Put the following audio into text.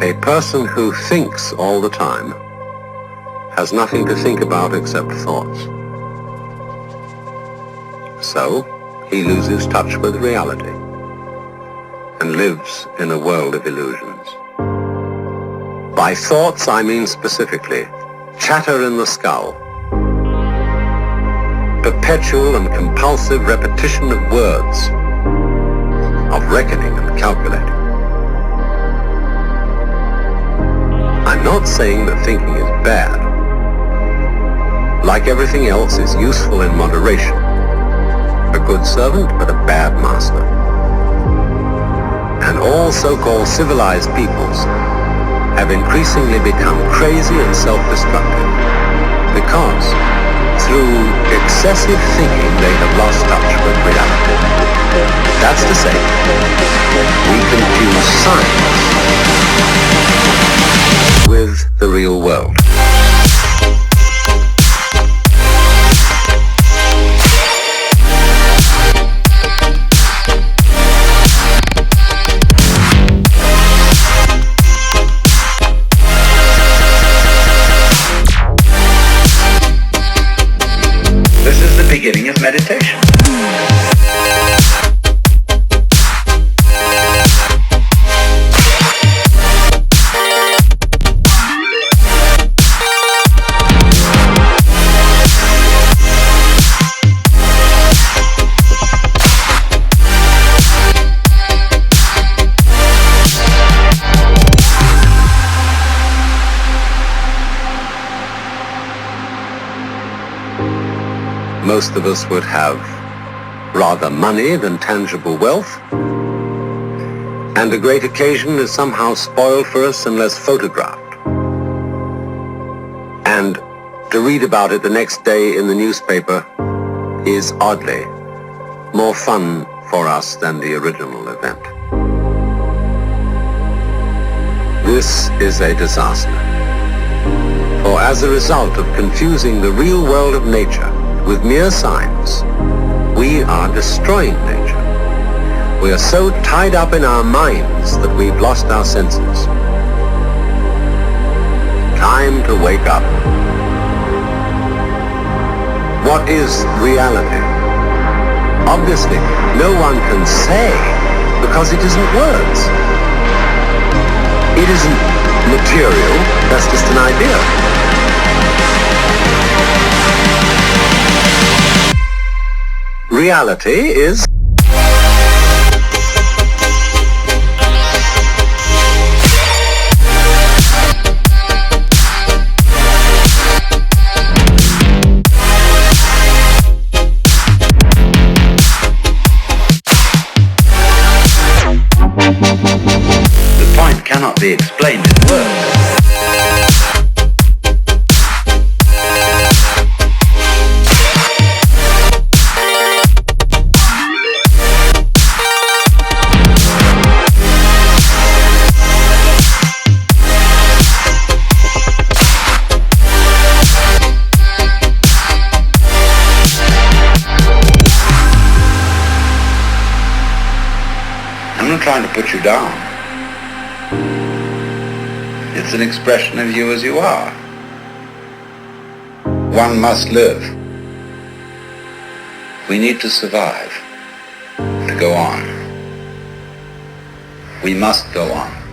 A person who thinks all the time has nothing to think about except thoughts. So, he loses touch with reality and lives in a world of illusions. By thoughts, I mean specifically chatter in the skull, perpetual and compulsive repetition of words, of reckoning and calculating. I'm not saying that thinking is bad. Like everything else, is useful in moderation. A good servant, but a bad master. And all so-called civilized peoples have increasingly become crazy and self-destructive because through excessive thinking they have lost touch with reality. That's to say, we confuse science with the real world. This is the beginning of meditation. Most of us would have rather money than tangible wealth, and a great occasion is somehow spoiled for us unless photographed. And to read about it the next day in the newspaper is oddly more fun for us than the original event. This is a disaster. For as a result of confusing the real world of nature with mere science, we are destroying nature. We are so tied up in our minds that we've lost our senses. Time to wake up. What is reality? Obviously, no one can say because it isn't words. It isn't material, that's just an idea. Reality is The point cannot be explained in words. I'm not trying to put you down. It's an expression of you as you are. One must live. We need to survive, to go on. We must go on.